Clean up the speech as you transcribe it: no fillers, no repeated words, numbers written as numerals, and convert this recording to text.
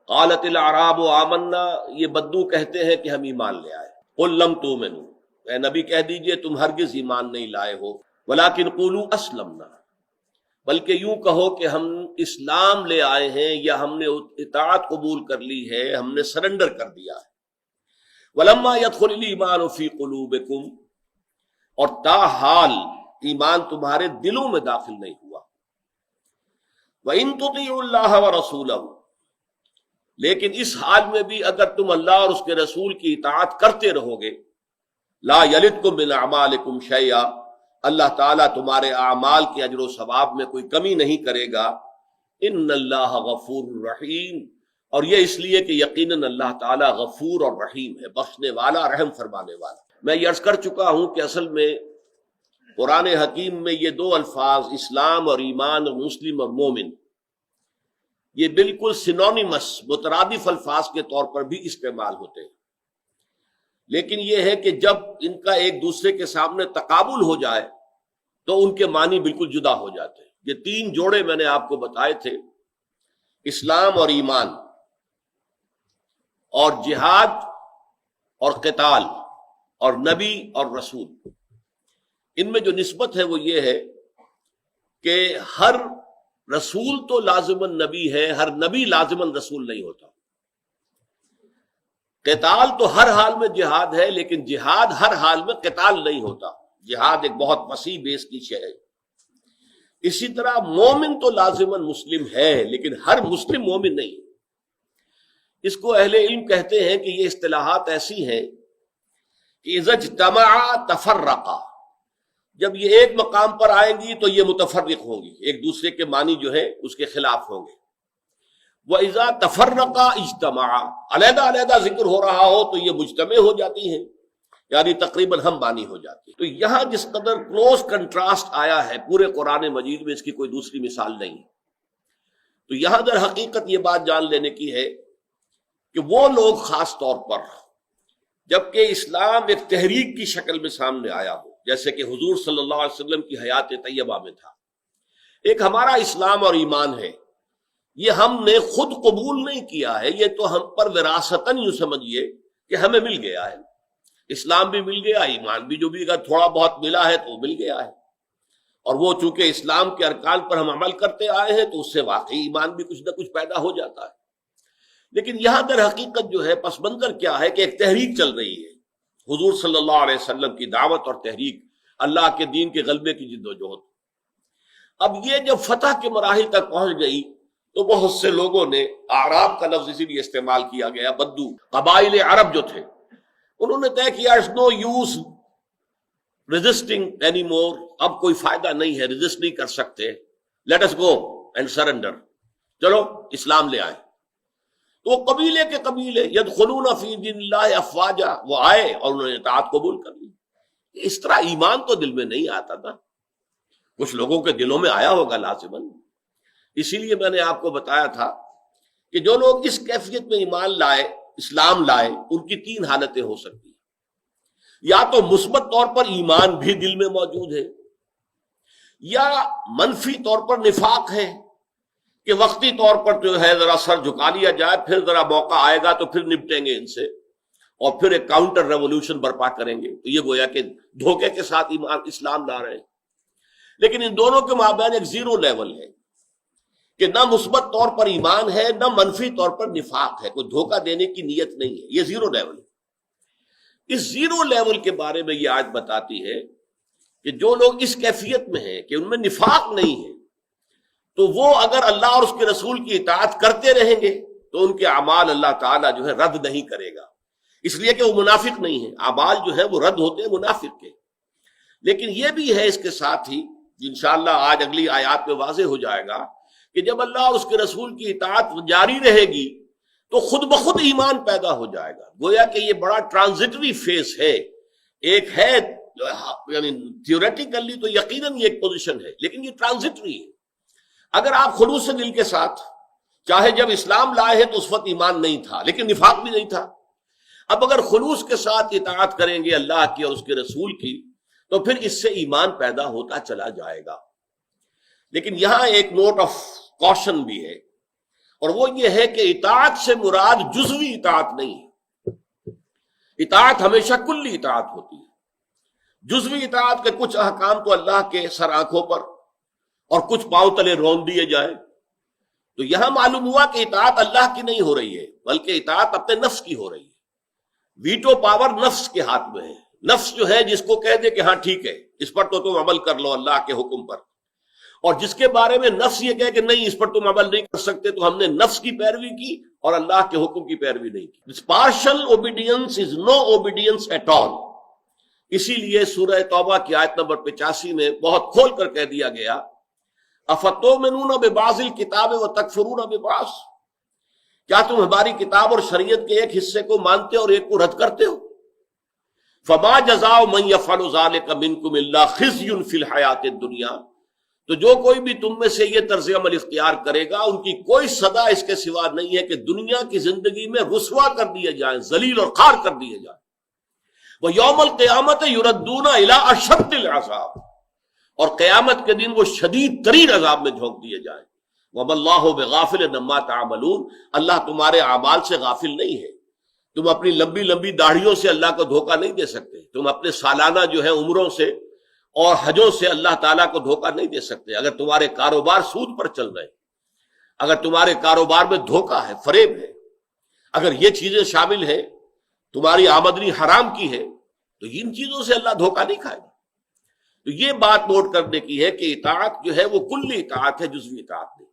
قالت الاعراب آمنا، یہ بدو کہتے ہیں کہ ہم ایمان لے آئے. قل لم تؤمنوا، اے نبی کہہ دیجئے تم ہرگز ایمان نہیں لائے ہو، ولکن قولوا اسلمنا، بلکہ یوں کہو کہ ہم اسلام لے آئے ہیں یا ہم نے اطاعت قبول کر لی ہے، ہم نے سرنڈر کر دیا ہے. ولما يدخل الایمان فی قلوبکم، اور تاحال ایمان تمہارے دلوں میں داخل نہیں ہوا. وَإِن تُطِيعُوا اللَّهَ وَرَسُولَهُ، لیکن اس حال میں بھی اگر تم اللہ اور اس کے رسول کی اطاعت کرتے رہو گے، لا یلدکم من اعمالکم شیئا، اللہ تعالیٰ تمہارے اعمال کے اجر و ثواب میں کوئی کمی نہیں کرے گا. ان اللہ غفور رحیم، اور یہ اس لیے کہ یقیناً اللہ تعالیٰ غفور اور رحیم ہے، بخشنے والا، رحم فرمانے والا. میں یہ عرض کر چکا ہوں کہ اصل میں قرآن حکیم میں یہ دو الفاظ اسلام اور ایمان اور مسلم اور مومن، یہ بالکل سینونیمس، مترادف الفاظ کے طور پر بھی استعمال ہوتے ہیں. لیکن یہ ہے کہ جب ان کا ایک دوسرے کے سامنے تقابل ہو جائے تو ان کے معنی بالکل جدا ہو جاتے ہیں. یہ تین جوڑے میں نے آپ کو بتائے تھے، اسلام اور ایمان، اور جہاد اور قتال، اور نبی اور رسول. ان میں جو نسبت ہے وہ یہ ہے کہ ہر رسول تو لازماً نبی ہے، ہر نبی لازماً رسول نہیں ہوتا. قتال تو ہر حال میں جہاد ہے، لیکن جہاد ہر حال میں قتال نہیں ہوتا. جہاد ایک بہت وسیع بیس کی شے ہے. اسی طرح مومن تو لازماً مسلم ہے، لیکن ہر مسلم مومن نہیں. اس کو اہل علم کہتے ہیں کہ یہ اصطلاحات ایسی ہیں کہ اذا اجتمعا تفرقا، جب یہ ایک مقام پر آئیں گی تو یہ متفرق ہوں گی، ایک دوسرے کے معنی جو ہے اس کے خلاف ہوں گے. وَإِذَا تَفَرَّقَا اجْتَمَعَا، علیحدہ علیحدہ ذکر ہو رہا ہو تو یہ مجتمع ہو جاتی ہیں، یعنی تقریباً ہم بانی ہو جاتی ہیں. تو یہاں جس قدر کلوز کنٹراسٹ آیا ہے پورے قرآن مجید میں، اس کی کوئی دوسری مثال نہیں. تو یہاں در حقیقت یہ بات جان لینے کی ہے کہ وہ لوگ خاص طور پر، جبکہ اسلام ایک تحریک کی شکل میں سامنے آیا ہو، جیسے کہ حضور صلی اللہ علیہ وسلم کی حیات طیبہ میں تھا، ایک ہمارا اسلام اور ایمان ہے، یہ ہم نے خود قبول نہیں کیا ہے، یہ تو ہم پر وراثتاً یوں سمجھیے کہ ہمیں مل گیا ہے. اسلام بھی مل گیا، ایمان بھی جو بھی اگر تھوڑا بہت ملا ہے تو وہ مل گیا ہے. اور وہ چونکہ اسلام کے ارکان پر ہم عمل کرتے آئے ہیں تو اس سے واقعی ایمان بھی کچھ نہ کچھ پیدا ہو جاتا ہے. لیکن یہاں در حقیقت جو ہے پس منظر کیا ہے کہ ایک تحریک چل رہی ہے، حضور صلی اللہ علیہ وسلم کی دعوت اور تحریک، اللہ کے دین کے غلبے کی جد و جہد. اب یہ جب فتح کے مراحل تک پہنچ گئی تو بہت سے لوگوں نے، اعراب کا لفظ اسی لیے استعمال کیا گیا، بدو، قبائل عرب جو تھے، انہوں نے طے کیا it's no use resisting any more, اب کوئی فائدہ نہیں ہے، ریزسٹ نہیں کر سکتے، let us go and surrender, چلو اسلام لے آئے. تو وہ قبیلے کے قبیلے یدخلون فی دین اللہ افواجا، وہ آئے اور انہوں نے اطاعت قبول کر لی. اس طرح ایمان تو دل میں نہیں آتا تھا، کچھ لوگوں کے دلوں میں آیا ہوگا لازماً. اسی لیے میں نے آپ کو بتایا تھا کہ جو لوگ اس کیفیت میں ایمان لائے، اسلام لائے، ان کی تین حالتیں ہو سکتی ہیں. یا تو مثبت طور پر ایمان بھی دل میں موجود ہے، یا منفی طور پر نفاق ہے کہ وقتی طور پر جو ہے ذرا سر جھکا لیا جائے، پھر ذرا موقع آئے گا تو پھر نپٹیں گے ان سے، اور پھر ایک کاؤنٹر ریولوشن برپا کریں گے. تو یہ گویا کہ دھوکے کے ساتھ ایمان اسلام لا رہے ہیں. لیکن ان دونوں کے مابین ایک زیرو لیول ہے کہ نہ مثبت طور پر ایمان ہے، نہ منفی طور پر نفاق ہے، کوئی دھوکہ دینے کی نیت نہیں ہے، یہ زیرو لیول ہے. اس زیرو لیول کے بارے میں یہ آیت بتاتی ہے کہ جو لوگ اس کیفیت میں ہیں کہ ان میں نفاق نہیں ہے، تو وہ اگر اللہ اور اس کے رسول کی اطاعت کرتے رہیں گے تو ان کے اعمال اللہ تعالیٰ جو ہے رد نہیں کرے گا، اس لیے کہ وہ منافق نہیں ہیں. اعمال جو ہے وہ رد ہوتے ہیں منافق کے. لیکن یہ بھی ہے اس کے ساتھ ہی، انشاءاللہ آج اگلی آیات میں واضح ہو جائے گا کہ جب اللہ اور اس کے رسول کی اطاعت جاری رہے گی تو خود بخود ایمان پیدا ہو جائے گا. گویا کہ یہ بڑا ٹرانزٹری فیز ہے. ایک ہے یعنی تھیوریٹیکلی تو یقیناً یہ ایک پوزیشن ہے، لیکن یہ ٹرانزٹری ہے. اگر آپ خلوص دل کے ساتھ، چاہے جب اسلام لائے ہیں تو اس وقت ایمان نہیں تھا لیکن نفاق بھی نہیں تھا، اب اگر خلوص کے ساتھ اطاعت کریں گے اللہ کی اور اس کے رسول کی تو پھر اس سے ایمان پیدا ہوتا چلا جائے گا. لیکن یہاں ایک نوٹ آف کوشن بھی ہے، اور وہ یہ ہے کہ اطاعت سے مراد جزوی اطاعت نہیں ہے، اطاعت ہمیشہ کلی اطاعت ہوتی ہے۔ جزوی اطاعت کے کچھ احکام تو اللہ کے سر آنکھوں پر اور کچھ پاؤں تلے رون دیے جائیں، تو یہاں معلوم ہوا کہ اطاعت اللہ کی نہیں ہو رہی ہے بلکہ اطاعت اپنے نفس کی ہو رہی ہے۔ ویٹو پاور نفس کے ہاتھ میں ہے، نفس جو ہے جس کو کہہ دے کہ ہاں ٹھیک ہے اس پر تو تم عمل کر لو اللہ کے حکم پر، اور جس کے بارے میں نفس یہ کہے کہ نہیں اس پر تم عمل نہیں کر سکتے، تو ہم نے نفس کی پیروی کی اور اللہ کے حکم کی پیروی نہیں کی۔ Partial obedience is no obedience at all. اسی لیے سورہ توبہ کی آیت نمبر 85 میں بہت کھول کر کہہ دیا گیا افتؤمنون ببعض الکتاب وتکفرون ببعض، کیا تم ہماری کتاب اور شریعت کے ایک حصے کو مانتے اور ایک کو رد کرتے ہو؟ فما جزاء من يفعل ذلك منكم الا خزي في الحیات الدنیا، تو جو کوئی بھی تم میں سے یہ طرز عمل اختیار کرے گا ان کی کوئی سزا اس کے سوا نہیں ہے کہ دنیا کی زندگی میں رسوا کر دیے جائیں، ذلیل اور خوار کر دیے جائیں۔ وَيَوْمَ الْقِيَامَةِ يُرَدُّونَ إِلَىٰ أَشَدِّ الْعَذَابِ، اور قیامت کے دن وہ شدید ترین عذاب میں جھونک دیے جائیں۔ وَمَا اللَّهُ بِغَافِلٍ عَمَّا تَعْمَلُونَ، اللہ تمہارے اعمال سے غافل نہیں ہے۔ تم اپنی لمبی لمبی داڑھیوں سے اللہ کو دھوکہ نہیں دے سکتے، تم اپنے سالانہ جو ہے عمروں سے اور حجوں سے اللہ تعالیٰ کو دھوکہ نہیں دے سکتے۔ اگر تمہارے کاروبار سود پر چل رہے، اگر تمہارے کاروبار میں دھوکہ ہے، فریب ہے، اگر یہ چیزیں شامل ہیں، تمہاری آمدنی حرام کی ہے، تو ان چیزوں سے اللہ دھوکہ نہیں کھائے گا۔ تو یہ بات نوٹ کرنے کی ہے کہ اطاعت جو ہے وہ کلی اطاعت ہے، جزوی اطاعت نہیں۔